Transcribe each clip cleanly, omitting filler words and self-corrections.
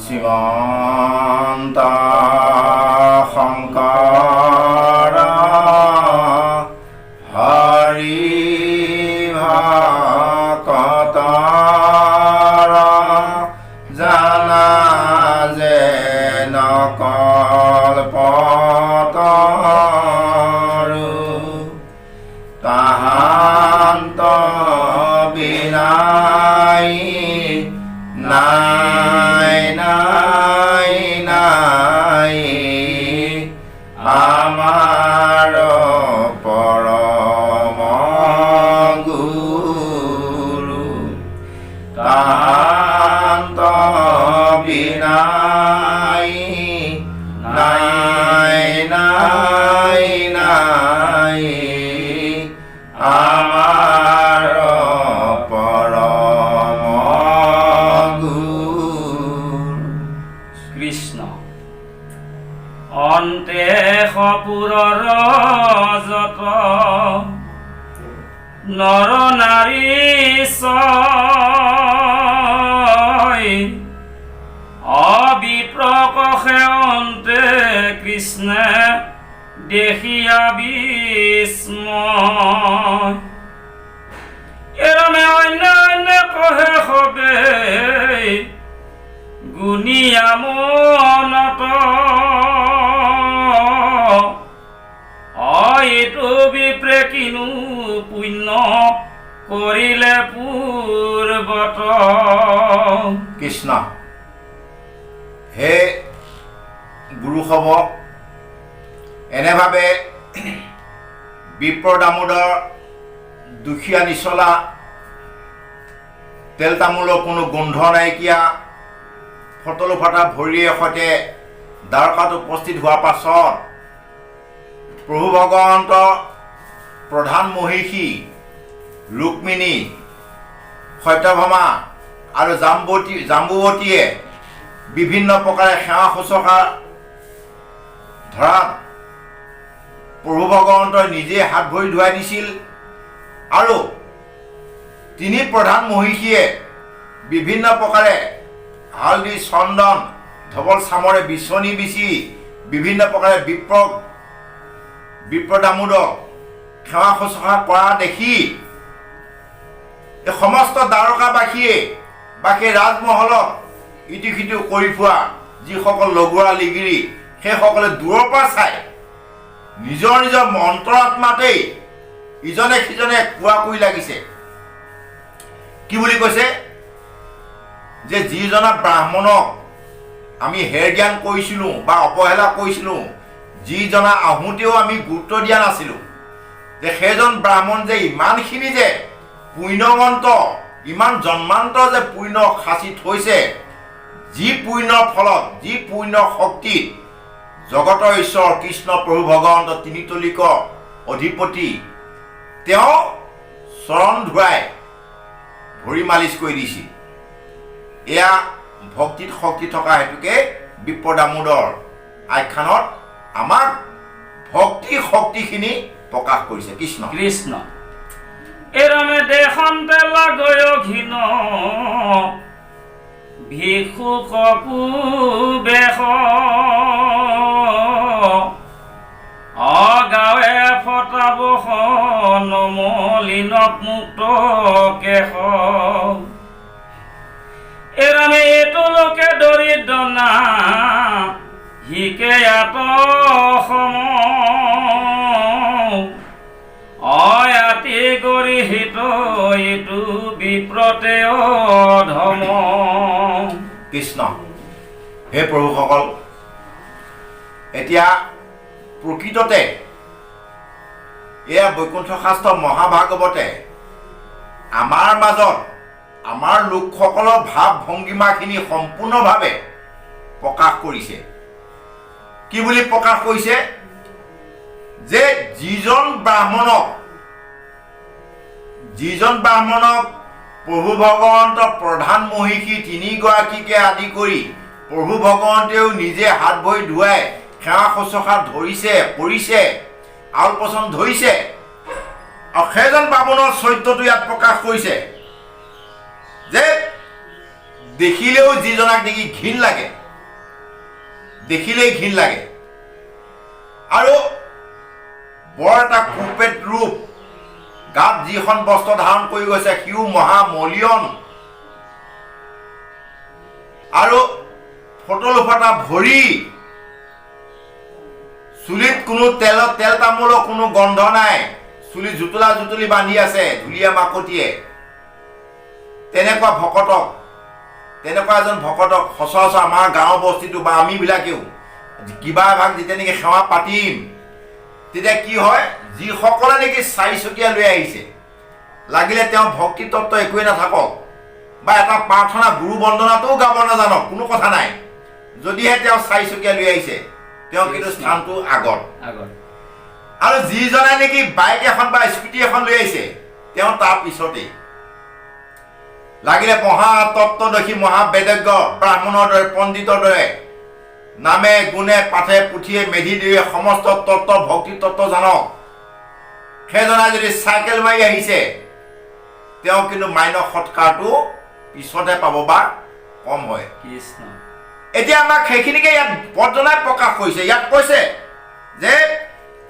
শ্ৰীমন্ত শংকৰ হৰি ভকতৰ জানা যে নকল্পতৰু তাহান্ত বিনাই নাই নাই নাই আমাৰ পৰম গুৰু তাহান্ত বিনাই নাই নাই নাই আমাৰ পৰম কৃষ্ণ অন্তে সপুৰৰ যত নৰ নাৰী অবিপ্ৰকষে অন্তে কৃষ্ণে দেখিয়া বিস্ময় এৰমে অন্য অন্য কহে সবে গুণিয়া মনত এইটো বিপ্ৰে কিনো পুণ্য কৰিলে পূৰ্বত। কৃষ্ণ হে গুৰুসৱ এনেভাৱে বিপ্ৰ দামোদৰ দুখীয়া নিচলা তেল তামোলৰ কোনো গোন্ধ নাইকিয়া ফটলো ফটা ভৰিৰে সৈতে দ্বাৰকাত উপস্থিত হোৱাৰ পাছত প্ৰভু ভগৱন্ত প্ৰধান মহিষী ৰুক্মিণী সত্যভামা আৰু জাম্বুৱতীয়ে বিভিন্ন প্ৰকাৰে সেৱা শুশ্ৰূষা ধৰাত প্ৰভু ভগৱন্তই নিজে হাত ভৰি ধুৱাই দিছিল আৰু তিনি প্ৰধান মহিষীয়ে বিভিন্ন প্ৰকাৰে হালধি চন্দন ধবল চামৰে বিচনি বিচি বিভিন্ন প্ৰকাৰে বিপ্ৰ দামোদক সেৱা শুশ্ৰূষা কৰা দেখি এই সমস্ত দ্বাৰকাবাসীয়ে বাকী ৰাজমহলত ইটো সিটো কৰি ফুৰা যিসকল লগুৰা লিগিৰি সেইসকলে দূৰৰ পৰা চাই নিজৰ নিজৰ অন্তৰাত্মাতেই ইজনে সিজনে কোৱা কৰি লাগিছে। কি বুলি কৈছে যে যিজনা ব্ৰাহ্মণক আমি হেৰ জ্ঞান কৰিছিলোঁ বা অৱহেলা কৰিছিলোঁ, যিজনা আহোঁতেও আমি গুৰুত্ব দিয়া নাছিলোঁ, যে সেইজন ব্ৰাহ্মণ যে ইমানখিনি যে পুণ্যৱন্ত ইমান জন্মান্তৰ যে পুণ্য সাঁচি থৈছে, যি পুণ্যৰ ফলত যি পুণ্য শক্তিত জগতৰ ঈশ্বৰ কৃষ্ণ প্ৰভু ভগৱন্ত তিনিতলিক অধিপতি তেওঁ চৰণ ধুৱাই ভৰি মালিচ কৰি দিছিল। এয়া ভক্তিত শক্তি থকা হেতুকে বিপ্ৰ দামোদৰ আখ্যানত আমাক ভক্তি শক্তিখিনি প্ৰকাশ কৰিছে। কৃষ্ণ কৃষ্ণ এৰমে দেশন্তে লাগয় ঘিন ভিক্ষুকু বেশ অগাৱে ফটাব নমলিনক মুক্ত কেশ এৰমে এইটো লোকে দৰিদ্ৰ না হিকে আত সম অয়াতি গৰি হিত এইটো বিপ্ৰতে অধম। কৃষ্ণ হে প্ৰভুসকল, এতিয়া প্ৰকৃততে এয়া বৈকুণ্ঠ শাস্ত্ৰ মহাভাগৱতে আমাৰ মাজত আমাৰ লোকসকলৰ ভাৱ ভংগীমাখিনি সম্পূৰ্ণভাৱে প্ৰকাশ কৰিছে। কি বুলি প্ৰকাশ কৰিছে যে যিজন ব্ৰাহ্মণক প্ৰভু ভগৱন্ত প্ৰধান মহিষী তিনিগৰাকীকে আদি কৰি প্ৰভু ভগৱন্তেও নিজে হাত ভৰি ধুৱাই সেৱা শুশ্ৰূষা কৰিছে আলপচন ধৰিছে আৰু সেইজন বামুণৰ চৰিত্ৰটো ইয়াত প্ৰকাশ কৰিছে যে দেখিলেও যিজনাক দেখি ঘিণ লাগে, দেখিলেই ঘিণ লাগে। আৰু বৰ এটা কুপেট ৰূপ, গাত যিখন বস্ত্ৰ ধাৰণ কৰি গৈছে সিও মহামলিয়ন, আৰু ফটল ফটা ভৰি, চুলিত কোনো তেল তামোলৰ কোনো গন্ধ নাই, চুলি জুতলা জুতলি বান্ধি আছে ধুলীয়া মাকতিয়ে। তেনেকুৱা এজন ভকতক সচৰাচৰ আমাৰ গাঁও বস্তিটো বা আমিবিলাকেও কিবা এভাগ যেতিয়া নেকি সেৱা পাতিম, তেতিয়া কি হয়, যিসকলে নেকি চাৰিচকীয়া লৈ আহিছে, লাগিলে তেওঁ ভক্তি তত্ত্ব একোৱেই নাথাকক বা এটা প্ৰাৰ্থনা গুৰু বন্দনাটোও গাব নাজানক, কোনো কথা নাই, যদিহে তেওঁ চাৰিচকীয়া লৈ আহিছে তেওঁ কিন্তু স্থানটো আগত। আৰু যিজনে নেকি বাইক এখন বা স্কুটি এখন লৈ আহিছে তেওঁ তাৰ পিছতেই। লাগিলে মহাতত্ত্বদৰ্শী মহাবেদজ্ঞ ব্ৰাহ্মণৰ দৰে, পণ্ডিতৰ দৰে নামে গুণে পাঠে পুথিয়ে মেধি দিয়ে সমস্ত তত্ত্ব ভক্তি তত্ত্ব জানক, সেইজনে যদি চাইকেল মাৰি আহিছে তেওঁ কিন্তু মাইনৰ সৎকাৰটো পিছতে পাব বা কম হয়। এতিয়া আমাক সেইখিনিকে ইয়াত বৰ্জনাই প্ৰকাশ কৰিছে। ইয়াত কৈছে যে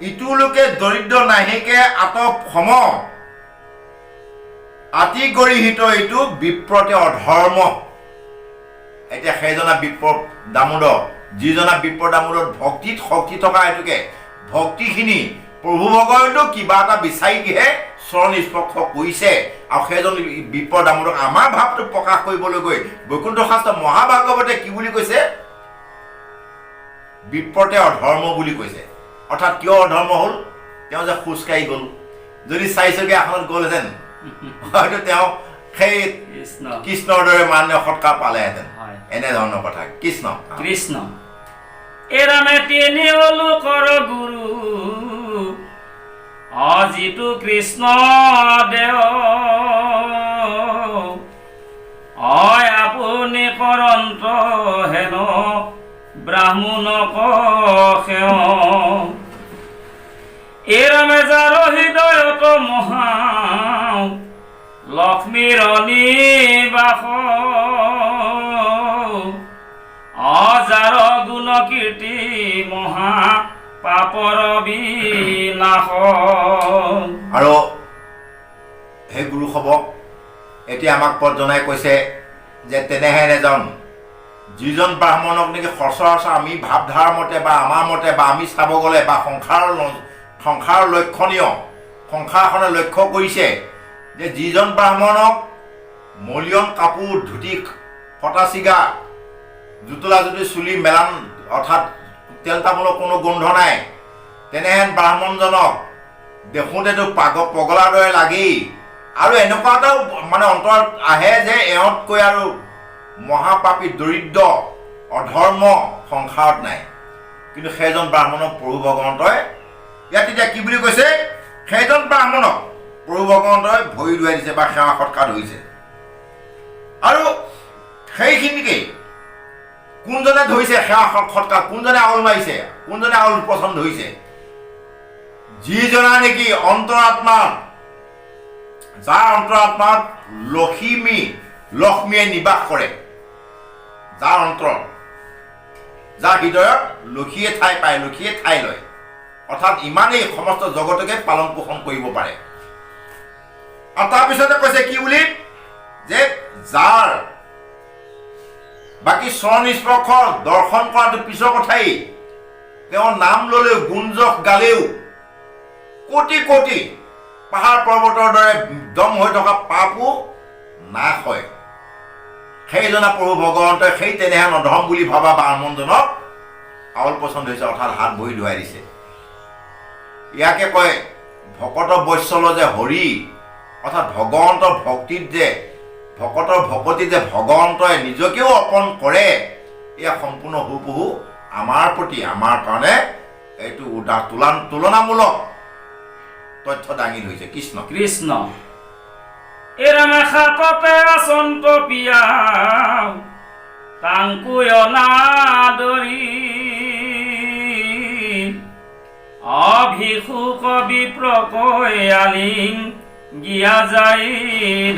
ইটো লোকে দৰিদ্ৰ নাহিকে আতপ সম, আতি গৰিহিত ইটো বিপ্ৰতে অধৰ্ম। এতিয়া সেইজনা বিপ্ৰ দামোদৰ, যিজনা বিপ্ৰ দামোদৰ ভক্তিত শক্তি থকা হেতুকে ভক্তিখিনি প্ৰভু ভগৱন্তও কিবা এটা বিচাৰিহে চৰণ স্পৰ্শ কৰিছে, আৰু সেইজন বিপ্ৰ দামোদৰক আমাৰ ভাৱটো প্ৰকাশ কৰিবলৈ গৈ বৈকুণ্ঠ শাস্ত্ৰ মহাভাগৱতে কি বুলি কৈছে, বিপ্ৰতে অধৰ্ম বুলি কৈছে। অৰ্থাৎ কিয় অধৰ্ম হ'ল, তেওঁ যে খোজকাঢ়ি গ'ল, যদি চাৰিচকীয়া এখনত গ'লহেঁতেন হয়তো তেওঁ সেই কৃষ্ণৰ দৰে মান্য সৎকাৰ পালেহেঁতেন। এনেধৰণৰ কথা। কৃষ্ণ কৃষ্ণ এৰামে তিনি লোকৰ গুৰু, যিটো কৃষ্ণ দেৱ, আপুনি কৰন্ত হেন ব্ৰাহ্মণক সেৱ, এৰামে যাৰ হৃদয়ত মহা লক্ষ্মীৰ নিবাস, যাৰ গুণ কীৰ্তি মহা পাপৰ বিনাশ। আৰু সেই গুৰু হ'ব এতিয়া আমাক পদ জনাই কৈছে যে তেনেহেন এজন যিজন ব্ৰাহ্মণক নেকি সচৰাচৰ আমি ভাৱধাৰা মতে বা আমাৰ মতে বা আমি চাব গ'লে বা সংসাৰ লক্ষণীয় সংসাৰখনে লক্ষ্য কৰিছে যে যিজন ব্ৰাহ্মণক মলিয়ন কাপোৰ, ধুতি ফটা চিগা, জুতলা জুতি চুলি মেলান, অৰ্থাৎ তেল তামোলৰ কোনো গোন্ধ নাই, তেনেহেন ব্ৰাহ্মণজনক দেখোঁতেতো পগলাৰ দৰে লাগেই। আৰু এনেকুৱা এটাও মানে অন্তৰত আহে যে এওঁতকৈ আৰু মহাপাপী দৰিদ্ৰ অধৰ্ম সংসাৰত নাই। কিন্তু সেইজন ব্ৰাহ্মণক প্ৰভু ভগৱন্তই ইয়াত এতিয়া কি বুলি কৈছে, সেইজন ব্ৰাহ্মণক প্ৰভু ভগৱন্তই ভৰি ধুৱাই দিছে বা সেৱা সৎকাৰ ধৰিছে। আৰু সেইখিনিকেই কোনজনে ধৰিছে সেৱা সৎকাৰ, কোনজনে আউল মাৰিছে, কোনজনে আউল পচন্দ ধৰিছে, যিজনা নেকি অন্তৰাত্মাত, যাৰ অন্তৰাত্মাত লক্ষ্মীয়ে নিবাস কৰে, যাৰ অন্তৰত, যাৰ হৃদয়ত লক্ষীয়ে ঠাই পায়, লক্ষীয়ে ঠাই লয়, অৰ্থাৎ ইমানেই সমস্ত জগতকে পালন পোষণ কৰিব পাৰে। আৰু তাৰপিছতে কৈছে কি বুলি, যে যাৰ বাকী চৰণ স্পৰ্শ দৰ্শন কৰাটো পিছৰ কথাই, তেওঁৰ নাম ল'লেও গুঞ্জক গালেও কোটি কোটি পাহাৰ পৰ্বতৰ দৰে দম হৈ থকা পাপো নাশ হয়। সেইজনা প্ৰভু ভগৱন্তই সেই তেনেহেন অধম বুলি ভাবা ব্ৰাহ্মণজনক আউল পচন্দ হৈছে, অৰ্থাৎ হাত ভৰি ধুৱাই দিছে। ইয়াকে কয় ভকত বৈশ্যল যে হৰি, অৰ্থাৎ ভগৱন্তৰ ভক্তিত যে ভকতৰ ভকতিত যে ভগৱন্তই নিজকেও অৰ্পণ কৰে, এয়া সম্পূৰ্ণ হুবহু আমাৰ প্ৰতি, আমাৰ কাৰণে এইটো তুলনামূলক তথ্য দাঙি ধৰিছে। কৃষ্ণ কৃষ্ণ এৰামে খাততে আচন্ত পিয়া, তাংকু অনাদৰি, অভিষুক বিপ্ৰকৈ আলিং গিয়া যাই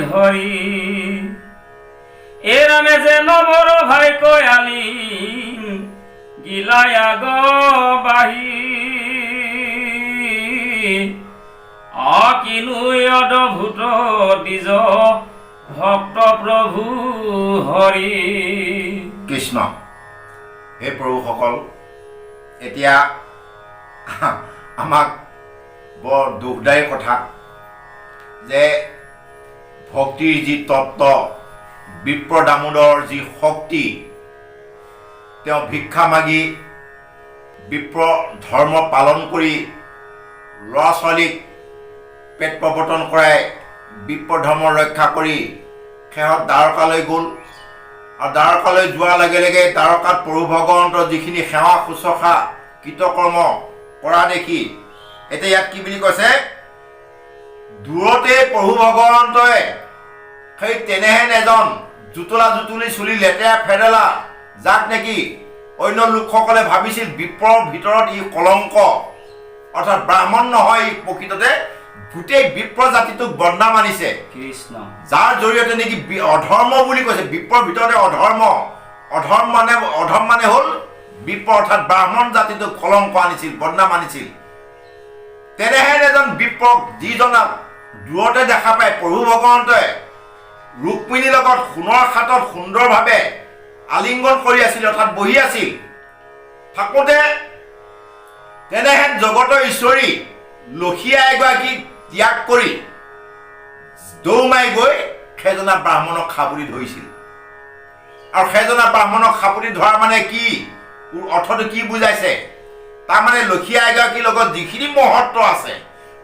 ধৰি, এৰামে যে নবৰ ভাই কয়ালি গিলায়া গো বাহি অকিনু অদ্ভুত দ্বিজ ভক্ত প্ৰভু হৰি। কৃষ্ণ। হে প্ৰভুসকল, এতিয়া আমাক বৰ দুখদায়ী কথা যে ভক্তিৰ যি তত্ত্ব, বিপ্ৰ দামোদৰ যি শক্তি, তেওঁ ভিক্ষা মাগি বিপ্ৰ ধৰ্ম পালন কৰি ল'ৰা ছোৱালীক পেট প্ৰৱৰ্তন কৰাই বিপ্ৰ ধৰ্ম ৰক্ষা কৰি সেহঁত দ্বাৰকালৈ গ'ল। আৰু দ্বাৰকালৈ যোৱাৰ লগে লগে দ্বাৰকাত প্ৰভু ভগৱন্তৰ যিখিনি সেৱা শুশ্ৰূষা কৃতকৰ্ম কৰা দেখি এতিয়া ইয়াত কি বুলি কৈছে, দূৰতে প্ৰভু ভগৱন্তই সেই তেনেহেন এজন জুতলা জুতুলি চুলি লেতেৰা ফেৰেলা, যাক নেকি অন্য লোকসকলে ভাবিছিল বিপ্ৰৰ ভিতৰত ই কলংক, অৰ্থাৎ ব্ৰাহ্মণ নহয়, ই প্ৰকৃততে গোটেই বিপ্ৰ জাতিটোক বন্দা মানিছে, কৃষ্ণ, যাৰ জৰিয়তে নেকি অধৰ্ম বুলি কৈছে। বিপ্ৰৰ ভিতৰতে অধৰ্ম, অধৰ্ম মানে হ'ল বিপ্ৰ, অৰ্থাৎ ব্ৰাহ্মণ জাতিটোক কলংক আনিছিল, বন্দা মানিছিল। তেনেহেন এজন বিপ্ৰক যিজনাক দূৰতে দেখা পায় প্ৰভু ভগৱন্তই ৰুক্মিণীৰ লগত সোণৰ খাটত সুন্দৰভাৱে আলিংগন কৰি আছিল, অৰ্থাৎ বহি আছিল। থাকোঁতে তেনেহেন জগতৰ ঈশ্বৰী লক্ষীয়া এগৰাকীক ত্যাগ কৰি দৌমাই গৈ সেইজনা ব্ৰাহ্মণক সাবুৰি ধৰিছিল। আৰু সেইজনা ব্ৰাহ্মণক সাবুৰি ধৰা মানে কি, অৰ্থটো কি বুজাইছে, তাৰমানে লক্ষীয়া এগৰাকীৰ লগত যিখিনি মহত্ব আছে,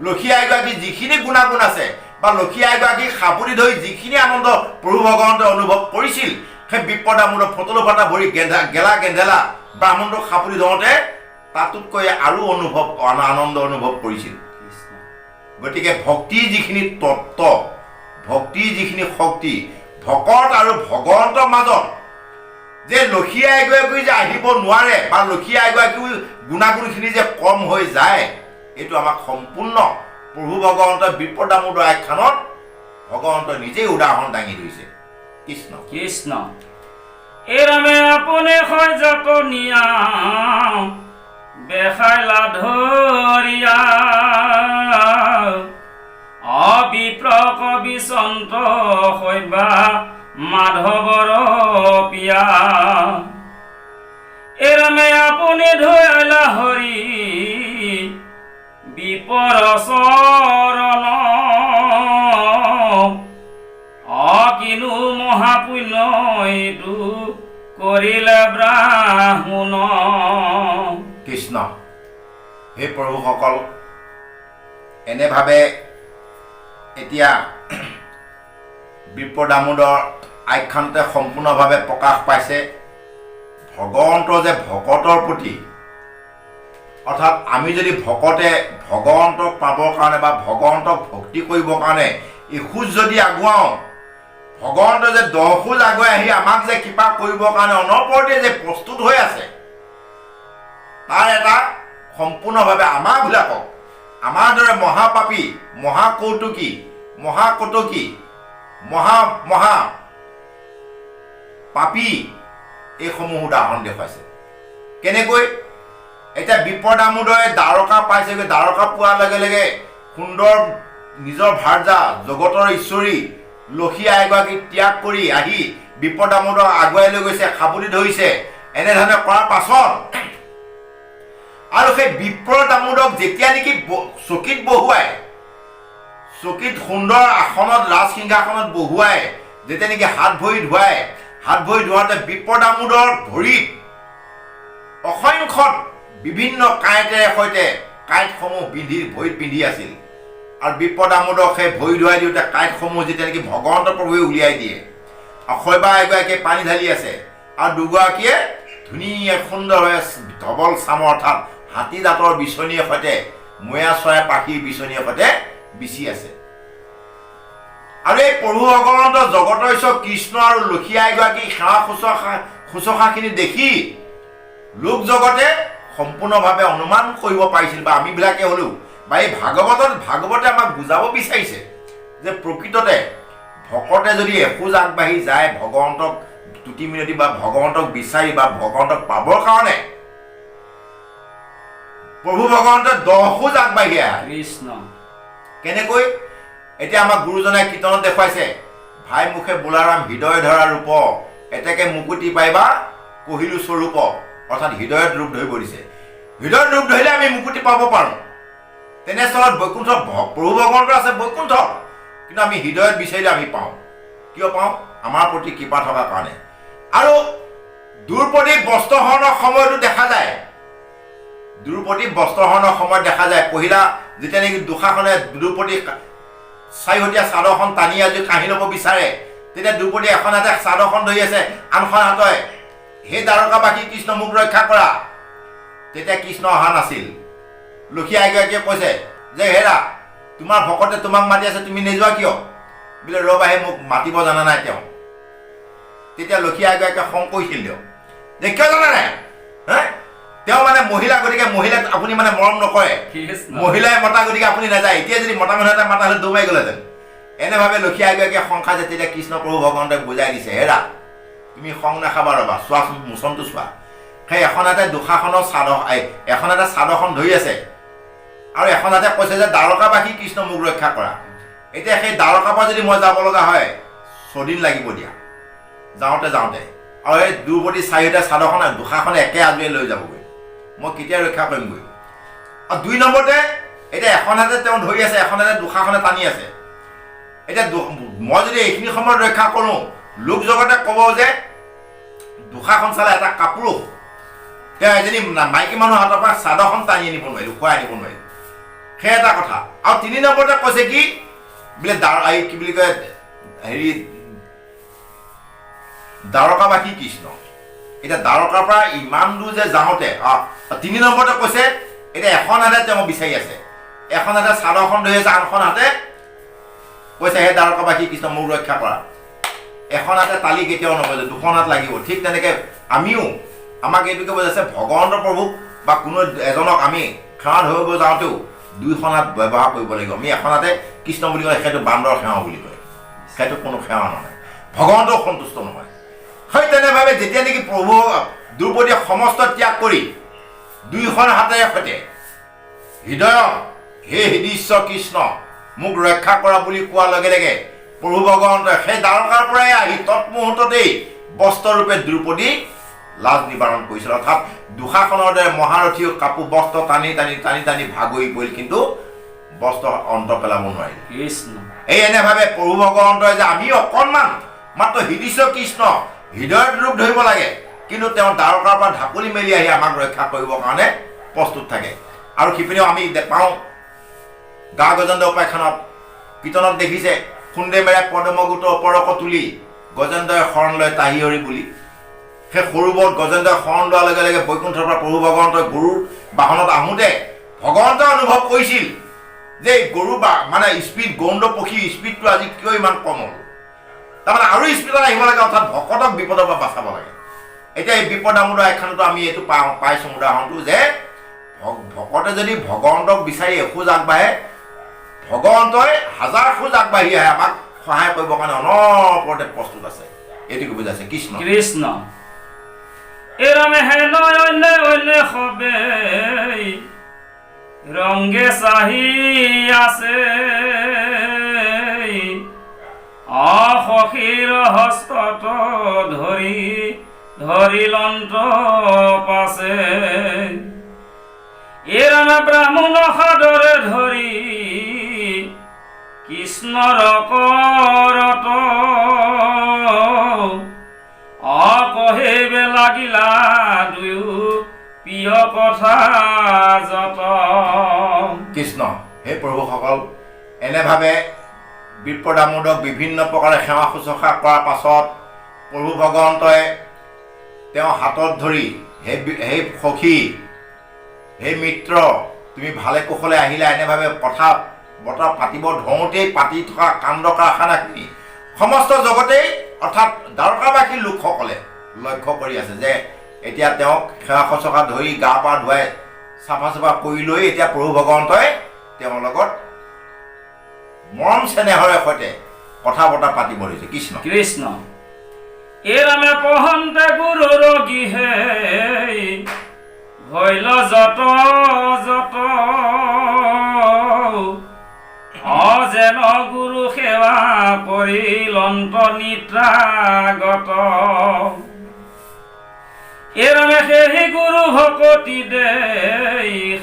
লক্ষীয়া এগৰাকীৰ যিখিনি গুণাগুণ আছে, বা লক্ষীয়া এগৰাকীক সাবুৰি ধৰি যিখিনি আনন্দ প্ৰভু ভগৱন্তই অনুভৱ কৰিছিল, সেই বিপ্ৰ দামোদৰ ফটলো ফটা ভৰি গেলা গেন্ধেলা ব্ৰাহ্মণটোক সাবুৰি ধৰোঁতে তাতোতকৈ আৰু আনন্দ অনুভৱ কৰিছিল। গতিকে ভক্তিৰ যিখিনি তত্ত্ব, ভক্তিৰ যিখিনি শক্তি, ভকত আৰু ভগৱন্তৰ মাজত যে লক্ষীয়া এগৰাকী যে আহিব নোৱাৰে, বা লক্ষীয়া এগৰাকীও গুণাগুণখিনি যে কম হৈ যায়, এইটো আমাক সম্পূৰ্ণ প্ৰভু ভগৱন্তৰ বিপ্ৰ দামোদৰ আখ্যানত ভগৱন্তই নিজেই উদাহৰণ দাঙি ধৰিছে। কৃষ্ণ কৃষ্ণ। এরামে আপনে হয় যতনিয়া বেখাইলা ধরিয়া অবিপ্র কবি সন্ত হইবা মাধবর পিয়া। এরামে আপনি ধয়াইলা হরি বিপর শরণ অকিনু মহাপুণ্য এইটো কৰিলে ব্ৰাহ্মণ। কৃষ্ণ। হে প্ৰভুসকল, এনেভাৱে এতিয়া বিপ্ৰ দামোদৰ আখ্যানতে সম্পূৰ্ণভাৱে প্ৰকাশ পাইছে ভগৱন্তৰ যে ভকতৰ প্ৰতি, অৰ্থাৎ আমি যদি ভকতে ভগৱন্তক পাবৰ কাৰণে বা ভগৱন্তক ভক্তি কৰিবৰ কাৰণে এখোজ যদি আগুৱাওঁ, ভগৱন্ত যে 10 খোজ আগুৱাই আহি আমাক যে কৃপা কৰিবৰ কাৰণে অনবৰতে যে প্ৰস্তুত হৈ আছে, তাৰ এটা সম্পূৰ্ণভাৱে আমাৰবিলাকক, আমাৰ দৰে মহাপাপী, মহাকৌতুকী, মহাকটকী, মহা পাপী, এইসমূহ উদাহৰণ দেখুৱাইছে। কেনেকৈ? এতিয়া বিপ্ৰ দামোদৰে দ্বাৰকা পাইছেগৈ। দ্বাৰকা পোৱাৰ লগে লগে সুন্দৰ নিজৰ ভাৰ্যা জগতৰ ঈশ্বৰী লক্ষীয়া এগৰাকীক ত্যাগ কৰি আহি বিপ্ৰ দামোদৰ আগুৱাই লৈ গৈছে, সাবুৰি ধৰিছে। এনেধৰণে কৰাৰ পাছত আৰু সেই বিপ্ৰ দামোদৰক যেতিয়া নেকি চকীত বহুৱাই, চকীত সুন্দৰ আসনত, ৰাজসিংহাসনত বহুৱাই যেতিয়া নেকি হাত ভৰি ধুৱাই, হাত ভৰি ধোৱাওঁতে বিপ্ৰ দামোদৰ ভৰিত অসংখ্য বিভিন্ন কাঁইটেৰে সৈতে কাঁইটসমূহ ভৰিত পিন্ধি আছিল। আৰু বিপ্ৰ দামোদৰক সেই ভৰি ধুৱাই দিওঁতে কাঁইটসমূহ যেতিয়া নেকি ভগৱন্ত প্ৰভুৱে উলিয়াই দিয়ে, অক্ষয়বা এগৰাকীয়ে পানী ঢালি আছে, আৰু দুগৰাকীয়ে ধুনীয়া সুন্দৰভাৱে ধবল চামৰ, অৰ্থাৎ হাতী দাঁতৰ বিচনীৰ সৈতে, ময়া চৰাই পাখিৰ বিচনীৰ সৈতে বিচি আছে। আৰু এই প্ৰভু ভগৱন্ত জগতৰ ঈশ্বৰ কৃষ্ণ আৰু লক্ষীয়া এগৰাকী সেৱা শুশ্ৰূষাখিনি দেখি লোক জগতে সম্পূৰ্ণভাৱে অনুমান কৰিব পাৰিছিল, বা আমিবিলাকে হ'লেও, বা এই ভাগৱতে আমাক বুজাব বিচাৰিছে যে প্ৰকৃততে ভকতে যদি এখোজ আগবাঢ়ি যায় ভগৱন্তক তুতি মিনতি বা ভগৱন্তক বিচাৰি বা ভগৱন্তক পাবৰ কাৰণে প্ৰভু ভগৱন্তই 10 খোজ আগবাঢ়ি আহে কৃষ্ণ কেনেকৈ এতিয়া আমাক গুৰুজনাই কীৰ্তনত দেখুৱাইছে ভাই মুখে বোলাৰাম হৃদয় ধৰা ৰূপ এতেকে মুকুতি পাইবা কহিলো স্বৰূপ অৰ্থাৎ হৃদয়ত ৰূপ ধৰিব দিছে হৃদয়ত ৰূপ ধৰিলে আমি মুকুতি পাব পাৰোঁ তেনেস্থলত বৈকুণ্ঠ প্ৰভু ভগৱন্তৰ আছে বৈকুণ্ঠ কিন্তু আমি হৃদয়ত বিচাৰিলে আমি পাওঁ কিয় পাওঁ আমাৰ প্ৰতি কৃপা থকাৰ কাৰণে আৰু দ্ৰৌপদী বস্ত্ৰহৰণৰ সময়তো দেখা যায় দ্ৰৌপদী বস্ত্ৰহৰণৰ সময়ত দেখা যায় পহিলা যেতিয়া নেকি দুষাসনে দ্ৰৌপদী চাৰিহতীয়া চাদৰখন টানি আজি কাঢ়ি ল'ব বিচাৰে তেতিয়া দ্ৰৌপদী এখন হাতে চাদৰখন ধৰি আছে আনখন হাতই সেই দ্বাৰকাবাসী কৃষ্ণ মোক ৰক্ষা কৰা তেতিয়া কৃষ্ণ অহা নাছিল লক্ষী আইগৰাকীয়ে কৈছে যে হেৰা তোমাৰ ভকতে তোমাক মাতি আছে তুমি নেযোৱা কিয় বোলে ৰবাহে মোক মাতিব জানা নাই তেওঁ তেতিয়া লক্ষী আইগৰাকীয়ে খং কৰিছিল দিয়ক যে কিয় জানা নাই তেওঁ মানে মহিলা গতিকে মহিলাক আপুনি মানে মৰম নকৰে মহিলাই মতা গতিকে আপুনি নাযায় এতিয়া যদি মতা মানুহ এটা মাতা হ'লে দৌমাই গ'লেহেঁতেন এনেভাৱে লক্ষী আইগৰাকীয়ে খং খাইছে তেতিয়া কৃষ্ণ প্ৰভু ভগৱন্তই বুজাই দিছে হেৰা তুমি খং নাখাবা ৰবা চোৱাচোন মোচনটো চোৱা সেই এখন হাতে দুষাসনৰ চাদৰ এখন হাতে চাদৰখন ধৰি আছে আৰু এখন হাতে কৈছে যে দ্বাৰকাবাসী কৃষ্ণ মোক ৰক্ষা কৰা এতিয়া সেই দ্বাৰকাৰ পৰা যদি মই যাব লগা হয় 6 দিন লাগিব দিয়া যাওঁতে আৰু এই দ্ৰৌপদী চাৰিওটা চাদৰখন দুষাখন একে আজৰি লৈ যাবগৈ মই কেতিয়া ৰক্ষা কৰিমগৈ আৰু 2 নম্বৰতে এতিয়া এখন হাতে তেওঁ ধৰি আছে এখন হাতে দুষাখনে টানি আছে এতিয়া মই যদি এইখিনি সময়ত ৰক্ষা কৰোঁ লোক জগতে ক'ব যে দুষাখন চালে এটা কাপুৰুষ তেওঁ এজনী মাইকী মানুহ হাতৰ পৰা চাদৰখন টানি আনিব নোৱাৰিলোঁ খুৱাই আনিব নোৱাৰিলোঁ সেই এটা কথা আৰু 3 নম্বৰতে কৈছে কি বোলে কি বুলি কয় হেৰি দ্বাৰকাবাসী কৃষ্ণ এতিয়া দ্বাৰকাৰ পৰা ইমান দূৰ যে যাওঁতে 3 নম্বৰতে কৈছে এতিয়া এখন হাতে তেওঁ বিচাৰি আছে এখন হাতে চাদৰখন ধৰি আছে আনখন হাতে কৈছে হে দ্বাৰকাবাসী কৃষ্ণ মোক ৰক্ষা কৰা এখন হাতে তালি কেতিয়াও নবজে 2খন হাত লাগিব ঠিক তেনেকৈ আমিও আমাক এইটোকে বুজাইছে ভগৱন্ত প্ৰভুক বা কোনো এজনক আমি সেৱা ধৰিব যাওঁতেও 2খন হাত ব্যৱহাৰ কৰিব লাগিব আমি এখন হাতে কৃষ্ণ বুলি কয় সেইটো বান্দৰ সেৱা বুলি কয় সেইটো কোনো সেৱা নহয় ভগৱন্তও সন্তুষ্ট নহয় সেই তেনেভাৱে যেতিয়া নেকি প্ৰভু দ্ৰৌপদীয়ে সমস্ত ত্যাগ কৰি 2খন হাতেৰে সৈতে হৃদয়ত হে হৃদীশ্বৰ কৃষ্ণ মোক ৰক্ষা কৰা বুলি কোৱাৰ লগে লগে প্ৰভু ভগৱন্তই সেই দ্বাৰকাৰ পৰাই আহি তৎমুহূৰ্ততেই বস্ত্ৰৰূপে দ্ৰৌপদী লাজ নিবাৰণ কৰিছিল অৰ্থাৎ দুষাখনৰ দৰে মহাৰথীও কাপোৰ বস্ত্ৰ টানি ভাগৰি পৰিল কিন্তু বস্ত্ৰ অন্ত পেলাব নোৱাৰিল এই এনেভাৱে প্ৰভু ভগৱন্তই যে আমি অকণমান মাত্ৰ হৃদীশ্বৰ কৃষ্ণ হৃদয়ত ৰূপ ধৰিব লাগে কিন্তু তেওঁ দ্বাৰকাৰ পৰা ঢাপলি মেলি আহি আমাক ৰক্ষা কৰিবৰ কাৰণে প্ৰস্তুত থাকে আৰু সিপিনেও আমি পাওঁ গা গজেন্দ্ৰ উপাখ্যানত কীৰ্তনত দেখিছে খুন্দে মেৰে পদমগুট ওপৰক তুলি গজেন্দ্ৰই শৰণ লয় তাহি হৰি বুলি সেই সৰুবৰত গজেন্দ্ৰই শৰণ লোৱাৰ লগে লগে বৈকুণ্ঠৰ পৰা প্ৰভু ভগৱন্তই গৰুৰ বাহনত আহোঁতে ভগৱন্তই অনুভৱ কৰিছিল যে গৰু মানে স্পীড গৌণ্ড পক্ষীৰ স্পীডটো আজি কিয় ইমান কম হ'ল তাৰমানে আৰু স্পীডত আহিব লাগে অৰ্থাৎ ভকতক বিপদৰ পৰা বাচাব লাগে এতিয়া এই বিপদ আমোদৰ এখনতো আমি এইটো পাইছোঁ উদাহৰণটো যে ভকতে যদি ভগৱন্তক বিচাৰি এখোজ আগবাঢ়ে ভগৱন্তই 1000 খোজ আগবাঢ়ি আহে আমাক সহায় কৰিবৰ কাৰণে অনবৰতে প্ৰস্তুত আছে এইটোকে বুজাইছে কৃষ্ণ কৃষ্ণ এৰামে হে নয় অন্য হবে ৰংগে চাহি আছে সখীৰ হস্তত ধৰি লন্ত পাছে এৰামে ব্ৰাহ্মণ সাদৰে ধৰি কৃষ্ণৰ কৰত কহিবে লাগিলা দুয়ো প্ৰিয় কথা যত কৃষ্ণ হে প্ৰভুসকল এনেভাৱে বিপ্ৰদামোদক বিভিন্ন প্ৰকাৰে সেৱা শুশ্ৰূষা কৰাৰ পাছত প্ৰভু ভগৱন্তই তেওঁ হাতত ধৰি হে সখী হে মিত্ৰ তুমি ভালে কুশলে আহিলা এনেভাৱে কথা বতৰা পাতিব ধৰোঁতেই পাতি থকা কাণ্ড কাৰখানাখিনি সমস্ত জগতেই অৰ্থাৎ দ্বাৰকাবাসীৰ লোকসকলে লক্ষ্য কৰি আছে যে এতিয়া তেওঁক সেৱা শুশ্ৰূষা ধৰি গা পা ধুৱাই চাফা কৰি লৈ এতিয়া প্ৰভু ভগৱন্তই তেওঁৰ লগত মৰম চেনেহৰে সৈতে কথা বতৰা পাতিব লৈছে। কৃষ্ণ কৃষ্ণ এৰামে পহন্তে গুৰুৰ গৃহে ভৈল যত যত যেন গুৰু সেৱা পৰিলন্ত নিদ্ৰাগত এৰামে সেই গুৰু ভকতি দে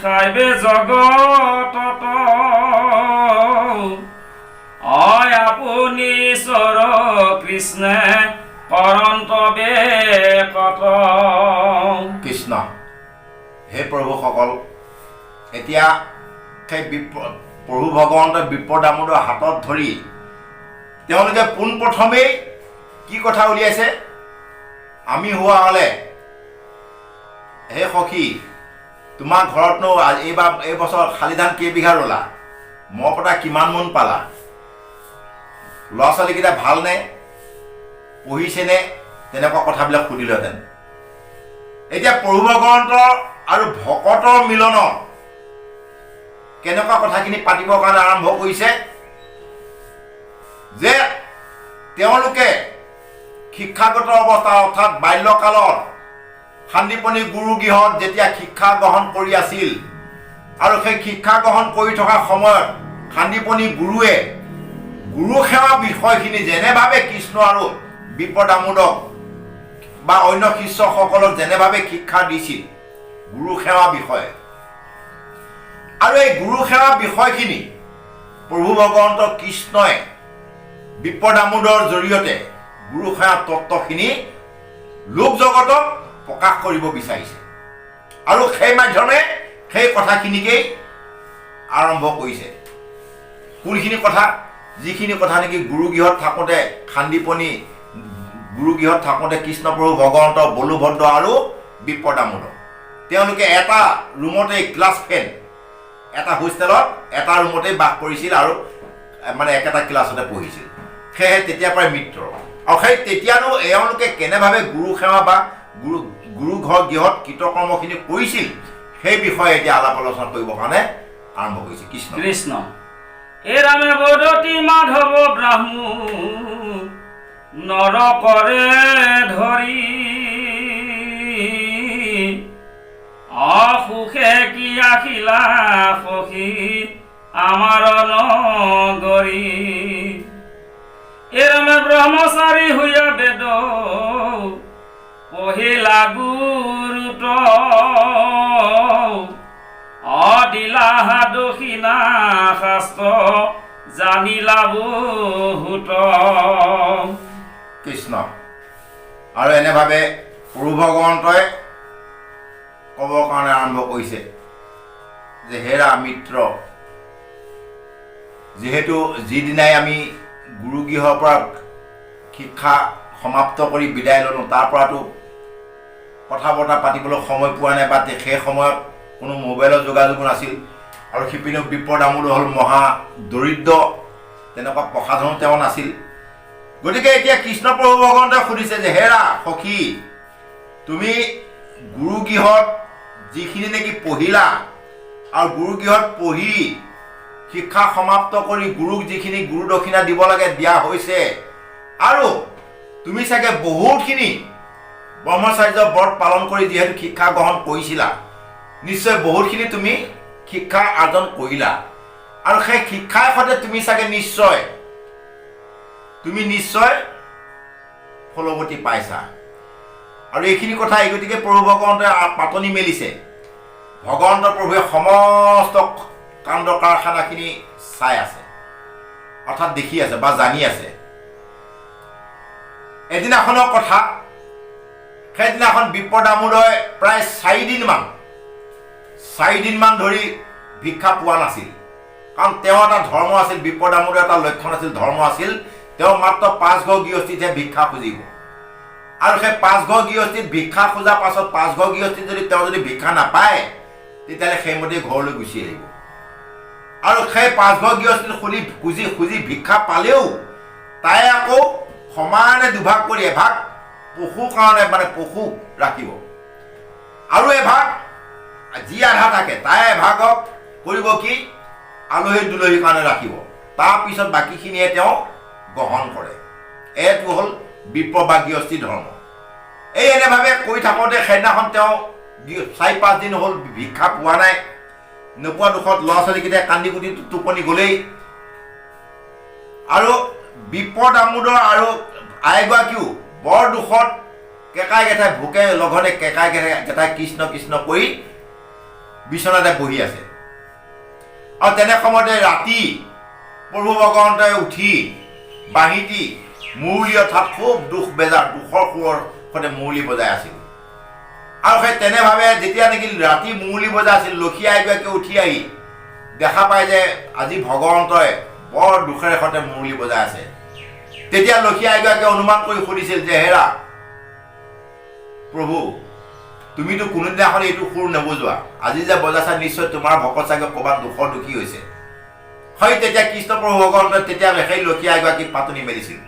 খাইবে জগতত আপুনি ঈশ্বৰ কৃষ্ণে কৰন্তবে কত। কৃষ্ণ হে প্ৰভুসকল, এতিয়া সেই প্ৰভু ভগৱন্ত বিপ্ৰ দামোদৰ হাতত ধৰি তেওঁলোকে পোনপ্ৰথমেই কি কথা উলিয়াইছে, আমি হোৱা হ'লে হে সখী তোমাৰ ঘৰতনো এই বছৰ শালি ধান কেইবিঘা ৰুলা, মই পতা কিমান মোন পালা, ল'ৰা ছোৱালীকেইটা ভালনে, পঢ়িছেনে, তেনেকুৱা কথাবিলাক সুধিলোহেঁতেন। এতিয়া প্ৰভু ভগৱন্ত আৰু ভকতৰ মিলনত কেনেকুৱা কথাখিনি পাতিবৰ কাৰণে আৰম্ভ কৰিছে যে তেওঁলোকে শিক্ষাগত অৱস্থা অৰ্থাৎ বাল্যকালত শান্তিপনী গুৰুগৃহত যেতিয়া শিক্ষা গ্ৰহণ কৰি আছিল আৰু সেই শিক্ষা গ্ৰহণ কৰি থকা সময়ত শান্তিপনী গুৰুৱে গুৰু সেৱা বিষয়খিনি যেনেভাৱে কৃষ্ণ আৰু বিপ্ৰ দামোদক বা অন্য শিষ্যসকলক যেনেভাৱে শিক্ষা দিছিল গুৰু সেৱা বিষয়ে, আৰু এই গুৰু সেৱা বিষয়খিনি প্ৰভু ভগৱন্ত কৃষ্ণই বিপ্ৰ দামোদৰ জৰিয়তে গুৰু সেৱা তত্ত্বখিনি লোক জগতক প্ৰকাশ কৰিব বিচাৰিছে আৰু সেই মাধ্যমে সেই কথাখিনিকেই আৰম্ভ কৰিছে। কোনখিনি কথা, যিখিনি কথা নেকি গুৰুগৃহত থাকোঁতে শান্তিপনী গুৰুগৃহত থাকোঁতে কৃষ্ণপ্ৰভু ভগৱন্ত বলুভদ্ৰ আৰু বিপ্ৰ দামোদৰ তেওঁলোকে এটা ৰুমতেই ক্লাছ ফেন এটা হোষ্টেলত এটা ৰুমতেই বাস কৰিছিল আৰু মানে একেটা ক্লাছতে পঢ়িছিল। সেয়েহে তেতিয়াৰ পৰাই মিত্ৰ, আৰু সেই তেতিয়ানো এওঁলোকে কেনেভাৱে গুৰু সেৱা বা গুৰু ঘৰ গৃহত কৃতকৰ্মখিনি কৰিছিল সেই বিষয়ে এতিয়া আলাপ আলোচনা কৰিবৰ কাৰণে আৰম্ভ কৰিছে। কৃষ্ণ কৃষ্ণ এৰামে বদতি মাধৱ ব্ৰাহ্মণ নৰ কৰে ধৰি অসুখে কি আখিলা সখী আমাৰ নগৰী এৰামে ব্ৰহ্মচাৰী হৈয়া বেদ পহিলা গুৰুত অদিলা দক্ষিণা শাস্ত্ৰ জানিলা বহুত। কৃষ্ণ আৰু এনেভাৱে প্ৰভু ভগৱন্তই ক'বৰ কাৰণে আৰম্ভ কৰিছে যে হেৰা মিত্ৰ, যিহেতু যিদিনাই আমি গুৰুগৃহৰ পৰা শিক্ষা সমাপ্ত কৰি বিদায় ল'লোঁ তাৰ পৰাতো কথা বতৰা পাতিবলৈ সময় পোৱা নাই বা সেই সময়ত কোনো মোবাইলৰ যোগাযোগ নাছিল আৰু সিপিনেও বিপ্ৰ দামোদৰ হ'ল মহা দৰিদ্ৰ, তেনেকুৱা প্ৰসাধনো তেওঁ নাছিল। গতিকে এতিয়া কৃষ্ণপ্ৰভু ভগৱন্তই সুধিছে যে হেৰা সখী, তুমি গুৰুগৃহত যিখিনি নেকি পঢ়িলা আৰু গুৰুগৃহত পঢ়ি শিক্ষা সমাপ্ত কৰি গুৰুক যিখিনি গুৰু দক্ষিণা দিব লাগে দিয়া হৈছে, আৰু তুমি চাগে বহুতখিনি ব্ৰহ্মচাৰ্য ব্ৰত পালন কৰি যিহেতু শিক্ষা গ্ৰহণ কৰিছিলা, নিশ্চয় বহুতখিনি তুমি শিক্ষা আৰ্জন কৰিলা, আৰু সেই শিক্ষাৰ সৈতে তুমি চাগে নিশ্চয় ফলৱতী পাইছা। আৰু এইখিনি কথা এই গতিকে প্ৰভু ভগৱন্তই পাতনি মেলিছে। ভগৱন্ত প্ৰভুৱে সমস্ত কাণ্ড কাৰখানাখিনি চাই আছে, অৰ্থাৎ দেখি আছে বা জানি আছে। এদিনাখনৰ কথা, সেইদিনাখন বিপ্ৰ দামোদৰে প্ৰায় 4 দিনমান ধৰি ভিক্ষা পোৱা নাছিল, কাৰণ তেওঁ এটা ধৰ্ম আছিল। বিপ্ৰ দামোদৰ এটা লক্ষণ আছিল, ধৰ্ম আছিল, তেওঁ মাত্ৰ 5 ঘৰ গৃহস্থিতহে ভিক্ষা খুজিব, আৰু সেই 5 ঘৰ গৃহস্থিত ভিক্ষা খোজাৰ পাছত 5 ঘৰ গৃহস্থিত তেওঁ যদি ভিক্ষা নাপায় তেতিয়াহ'লে সেইমতেই ঘৰলৈ গুচি আহিব। আৰু সেই 5 ঘৰ গৃহস্থিত খুজি ভিক্ষা পালেও তাই আকৌ সমানে দুভাগ কৰি এভাগ পশুৰ কাৰণে মানে পশুক ৰাখিব, আৰু এভাগ যি আধা থাকে তাই এভাগক কৰিব কি আলহী দুলহীৰ কাৰণে ৰাখিব। তাৰপিছত বাকীখিনিয়ে তেওঁ গ্ৰহণ কৰে। এইটো হ'ল বিপ্ৰ বা গৃহস্থী ধৰ্ম। এই এনেভাৱে কৈ থাকোঁতে সেইদিনাখন তেওঁ 4-5 দিন হ'ল ভিক্ষা পোৱা নাই। নোপোৱা দুখত ল'ৰা ছোৱালীকেইটাই কান্দি কুটি টোপনি গ'লেই। আৰু বিপ্ৰ দামোদৰ আৰু আইগৰাকীও বৰ দুখত কেকাই গেঠাই ভোকে লঘনে কেকাই গেঠাই কৃষ্ণ কৃষ্ণ কৰি বিচনাতে বহি আছে। আৰু তেনে সময়তে ৰাতি প্ৰভু ভগৱন্তই উঠি বাঁহীটি মুৰলী অৰ্থাৎ খুব দুখৰ সুৰৰ সৈতে মুৰলী বজাই আছিল। আৰু সেই তেনেভাৱে যেতিয়া নেকি ৰাতি মুৰলী বজাই আছিল, লক্ষী আইগৰাকীয়ে উঠি আহি দেখা পায় যে আজি ভগৱন্তই বৰ দুখেৰে সৈতে মুৰলী বজাই আছে। তেতিয়া লক্ষী আইগৰাকীয়ে অনুমান কৰি সুধিছিল যে হেৰা প্ৰভু, তুমিতো কোনোদিনাখন এইটো সুৰ নবজোৱা, আজি যে বজাইছা নিশ্চয় তোমাৰ ভকত চাগে ক'ৰবাত দুখী হৈছে। হয়, তেতিয়া কৃষ্ণ প্ৰভু ভগৱন্তই তেতিয়া সেই লক্ষী আইগৰাকীক পাতনি মেলিছিল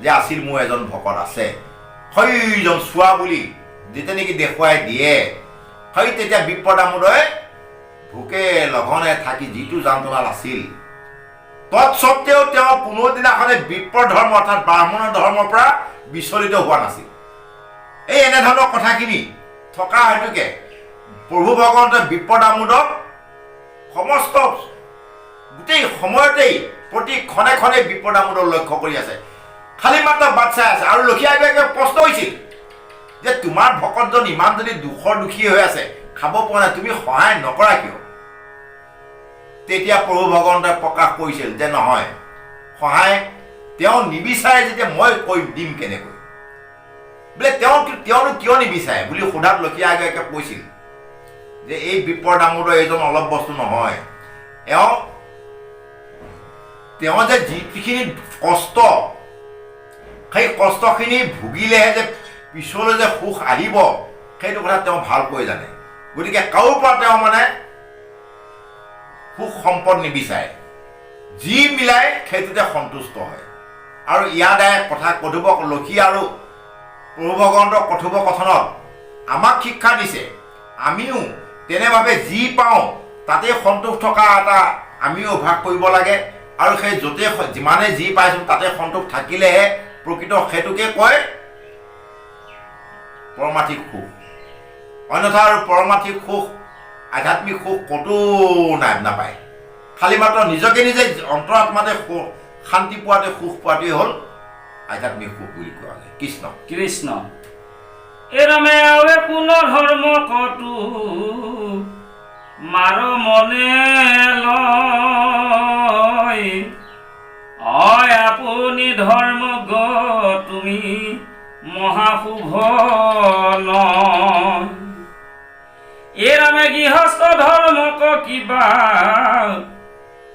যে আছিল মোৰ এজন ভকত আছে। হয়জন চোৱা বুলি যেতিয়া নেকি দেখুৱাই দিয়ে, হয় তেতিয়া বিপ্ৰ দামোদৰে ভোকে লঘনে থাকি যিটো যন্ত্ৰণাত আছিল, তৎসত্বেও তেওঁ কোনো দিনাখনে বিপ্ৰ ধৰ্ম অৰ্থাৎ ব্ৰাহ্মণৰ ধৰ্মৰ পৰা বিচলিত হোৱা নাছিল। এই এনেধৰণৰ কথাখিনি থকা হেতুকে প্ৰভু ভগৱন্তই বিপ্ৰ দামোদক সমস্ত গোটেই সময়তেই প্ৰতি ক্ষণে ক্ষণে বিপ্ৰ দামোদক লক্ষ্য কৰি আছে, খালি মাত্ৰ বাট চাই আছে। আৰু লক্ষী আইগৰাকীয়ে প্ৰশ্ন হৈছিল যে তোমাৰ ভকতজন ইমান যদি দুখী হৈ আছে, খাব পৰা নাই, তুমি সহায় নকৰা কিয়? তেতিয়া প্ৰভু ভগৱন্তই প্ৰকাশ কৰিছিল যে নহয়, সহায় তেওঁ নিবিচাৰে যেতিয়া মই কৈ দিম কেনেকৈ, বোলে তেওঁনো কিয় নিবিচাৰে বুলি সোধাত লক্ষী আইগৰাকীয়ে কৈছিল যে এই বিপ্ৰ দামোদৰ এইজন অলপ বস্তু নহয়, তেওঁ যে যিখিনি কষ্ট, সেই কষ্টখিনি ভুগিলেহে যে পিছলৈ যে সুখ আহিব সেইটো কথা তেওঁ ভালকৈ জানে। গতিকে কাৰো পৰা তেওঁ মানে সুখ সম্পদ নিবিচাৰে, যি মিলাই সেইটোতে সন্তুষ্ট হয়। আৰু ইয়াৰ দ্বাৰাই লক্ষী আৰু প্ৰভু ভগৱন্তৰ কথোপকথনত আমাক শিক্ষা দিছে, আমিও তেনেভাৱে যি পাওঁ তাতে সন্তোষ থকা এটা আমিও অভ্যাস কৰিব লাগে। আৰু সেই য'তে যিমানে যি পাইছোঁ তাতে সন্তোষ থাকিলেহে প্ৰকৃত সেইটোকে কয় পৰমাৰ্থিক সুখ। অন্যথা আৰু পৰমাৰ্থিক সুখ, আধ্যাত্মিক সুখ ক'তো নাপায়। খালি মাত্ৰ নিজকে নিজে অন্তৰাত্মাতে শান্তি পোৱাতে সুখ পোৱাটোৱেই হ'ল আধ্যাত্মিক সুখ বুলি কোৱা হয়। কৃষ্ণ কৃষ্ণ এৰামে আৱে কোনো ধৰ্ম কতো মাৰ মনে লয়, অয় আপুনি ধৰ্ম গ তুমি মহাশুভ নয়। এৰামে গৃহস্থ ধৰ্ম ক কিবা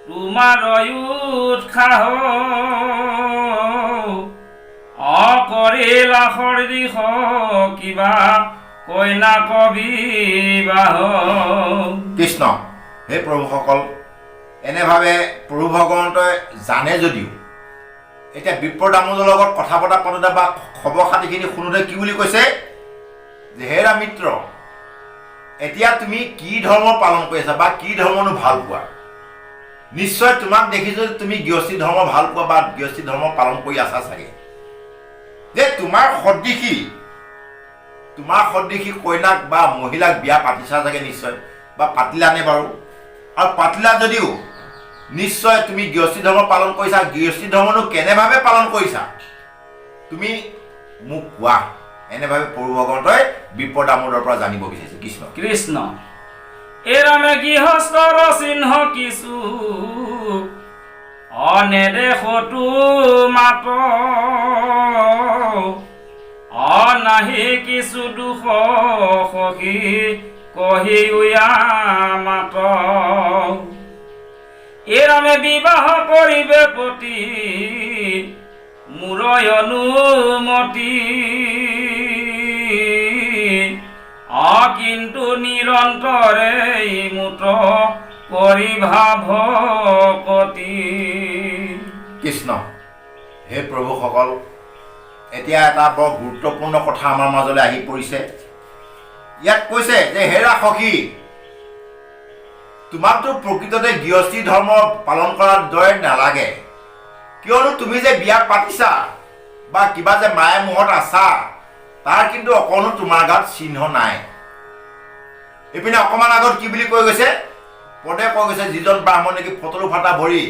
তোমাৰ উৎসাহ, অকৰিলা সৰ্দিশ কিবা কইনা কবিবাহ। কৃষ্ণ হে প্ৰভুসকল, এনেভাৱে প্ৰভু ভগৱন্তই জানে যদিও এতিয়া বিপ্ৰ দামোদৰ লগত কথা পতা পাতোতে বা খবৰ খাতিখিনি শুনোতে কি বুলি কৈছে যে হেৰা মিত্ৰ, এতিয়া তুমি কি ধৰ্ম পালন কৰি আছা বা কি ধৰ্মনো ভাল পোৱা? নিশ্চয় তোমাক দেখিছোঁ যে তুমি গৃহস্থী ধৰ্ম ভাল পোৱা বা গৃহস্থী ধৰ্ম পালন কৰি আছা চাগে। যে তোমাৰ সদৃশী কইনাক বা মহিলাক বিয়া পাতিছা চাগে নিশ্চয়, বা পাতিলানে বাৰু? আৰু পাতিলা যদিও নিশ্চয় তুমি গৃহস্থী ধৰ্ম পালন কৰিছা। গৃহস্থী ধৰ্মনো কেনেভাৱে পালন কৰিছা তুমি মোক কোৱা। এনেভাৱে প্ৰভু ভগৱন্তই বিপ্ৰ দামোদৰ পৰা জানিব বিচাৰিছে। কৃষ্ণ কৃষ্ণ এৰামে গৃহস্থৰ চিহ্ন কিছু অনেদেশতো মাত, অনাহি কিছু দুখ সখী কহি উয়া মাত। এৰামে বিবাহ কৰিবে পতি মোৰ অনুমতি, কিন্তু নিৰন্তৰে মুত কৰি ভাৱকতি। কৃষ্ণ হে প্ৰভুসকল, এতিয়া এটা বৰ গুৰুত্বপূৰ্ণ কথা আমাৰ মাজলৈ আহি পৰিছে। ইয়াত কৈছে যে হেৰা সখী, তোমাকতো প্ৰকৃততে গৃহস্থী ধৰ্ম পালন কৰাৰ দৰে নালাগে। কিয়নো তুমি যে বিয়া পাতিছা বা কিবা যে মায়ে মুহত আছা তাৰ কিন্তু অকণো তোমাৰ গাত চিহ্ন নাই। এইপিনে অকণমান আগত কি বুলি কৈ গৈছে, পদে কৈ গৈছে যিজন ব্ৰাহ্মণ নেকি ফটলো ফাটা ভৰি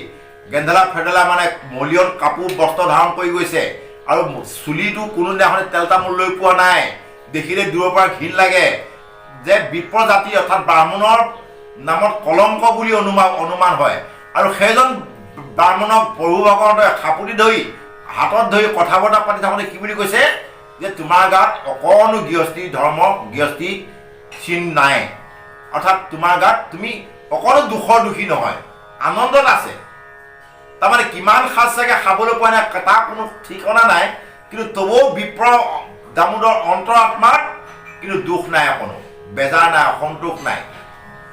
গেন্ধেলা ফেডেলা মানে মলিয়ন কাপোৰ বস্ত্ৰ ধাৰণ কৰি গৈছে আৰু চুলিটো কোনো দিনাখনে তেল তামোল লৈ পোৱা নাই, দেখিলে দূৰৰ পৰা ঘিণ লাগে, যে বিপ্ৰ জাতি অৰ্থাৎ ব্ৰাহ্মণৰ নামত কলংক বুলি অনুমান হয়। আৰু সেইজন ব্ৰাহ্মণক প্ৰভু ভগৱন্তই সাপুতি ধৰি হাতত ধৰি কথা বতৰা পাতি থাকোঁতে কি বুলি কৈছে যে তোমাৰ গাত অকণো গৃহস্থী ধৰ্ম গৃহস্থী চিন নাই, অৰ্থাৎ তোমাৰ গাত তুমি অকণো দোষী নহয়, আনন্দত আছে। তাৰমানে কিমান সাজ চাগে খাবলৈ পোৱা নাই তাৰ কোনো ঠিকনা নাই, কিন্তু তবুও বিপ্ৰ দামোদৰ অন্তৰ আত্মাত কিন্তু দুখ নাই, অকণো বেজাৰ নাই, অসন্তোষ নাই,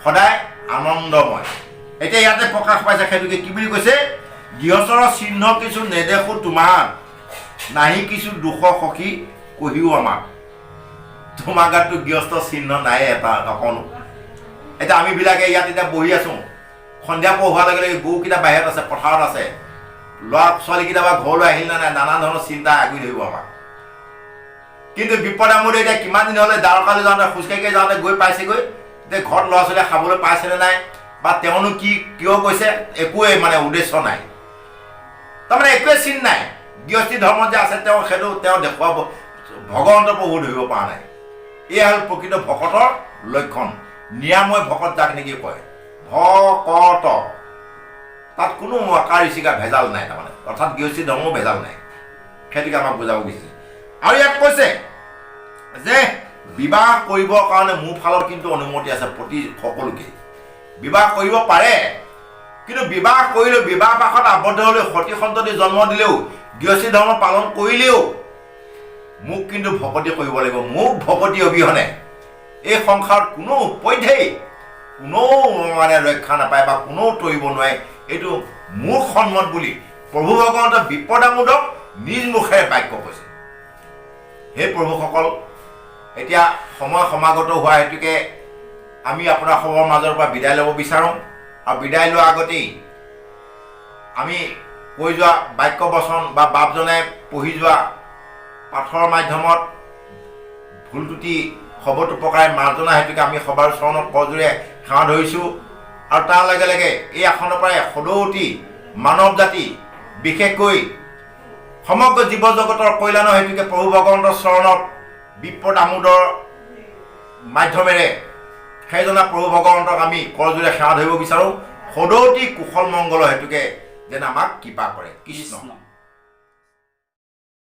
সদায় আনন্দময়। এতিয়া ইয়াতে প্ৰকাশ পাইছে সেইটোকে কি বুলি কৈছে, গৃহস্থৰ চিহ্ন কিছু নেদেখো তোমাৰ, নাহি কিছু দুখ সখী কহিও আমাক। তোমাৰ গাততো গৃহস্থ চিহ্ন নাই এটা অকণো। এতিয়া আমিবিলাকে ইয়াত এতিয়া বহি আছোঁ, সন্ধিয়া পঢ়োৱাৰ লগে লগে গৰুকেইটা বাহিৰত আছে, পথাৰত আছে, ল'ৰা ছোৱালীকেইটা বা ঘৰলৈ আহিল নে নাই, নানা ধৰণৰ চিন্তা আগুৰি ধৰিব আমাক। কিন্তু বিপদ আমোদে এতিয়া কিমান দিন হ'লে দ্বাৰকালৈ যাওঁতে খোজকাঢ়ি যাওঁতে গৈ পাইছেগৈ, যে ঘৰত ল'ৰা ছোৱালীয়ে খাবলৈ পাইছেনে নাই বা তেওঁনো কিয় কৈছে একোৱেই মানে উদ্দেশ্য নাই, তাৰমানে একোৱে চিন নাই। গৃহস্থী ধৰ্মত যে আছে সেইটো তেওঁ দেখুৱাব ভগৱন্তৰ প্ৰভু ধৰিব পৰা নাই। এয়া হ'ল প্ৰকৃত ভকতৰ লক্ষণ, নিৰাময় ভকত যাক নেকি কয়, ভকত তাত কোনো আকাৰ ঋষিকা ভেজাল নাই, তাৰমানে অৰ্থাৎ গৃহস্থী ধৰ্মও ভেজাল নাই, সেইটোকে আমাক বুজাব গৈছে। আৰু ইয়াত কৈছে যে বিবাহ কৰিবৰ কাৰণে মোৰ ফালৰ কিন্তু অনুমতি আছে, প্ৰতি সকলোকে বিবাহ কৰিব পাৰে, কিন্তু বিবাহ কৰিলেও বিবাহ পাশত আবদ্ধ হ'লেও সতী সন্ততি জন্ম দিলেও গৃহস্থী ধৰ্ম পালন কৰিলেও মোক কিন্তু ভকতি কৰিব লাগিব। মোক ভকতি অবিহনে এই সংসাৰত কোনো পধ্যেই কোনেও মানে ৰক্ষা নাপায় বা কোনেও তৰিব নোৱাৰে, এইটো মোৰ সন্মত বুলি প্ৰভু ভগৱন্ত বিপদামোদক নিজ মুখেৰে বাক্য কৈছে। সেই প্ৰভুসকল, এতিয়া সময় সমাগত হোৱা হেতুকে আমি আপোনাৰ সবৰ মাজৰ পৰা বিদায় ল'ব বিচাৰোঁ। আৰু বিদায় লোৱাৰ আগতেই আমি কৈ যোৱা বাক্য বচন বা বাপজনে পঢ়ি যোৱা পাঠৰ মাধ্যমত ভুল ত্ৰুটি সবতো প্ৰকাৰে মাৰ্জনা হেতুকে আমি সবাৰ চৰণত কৰজোৰে সেৱা ধৰিছোঁ। আৰু তাৰ লগে লগে এই আসনৰ পৰাই সদৌতি মানৱ জাতি, বিশেষকৈ সমগ্ৰ জীৱ জগতৰ কল্যাণৰ হেতুকে প্ৰভু ভগৱন্তৰ চৰণত বিপদ আমোদৰ মাধ্যমেৰে সেইজনা প্ৰভু ভগৱন্তক আমি কৰজোৰে সেৱা ধৰিব বিচাৰোঁ, সদৌতি কুশল মংগলৰ হেতুকে যেন আমাক কৃপা কৰে। কৃষ্ণ।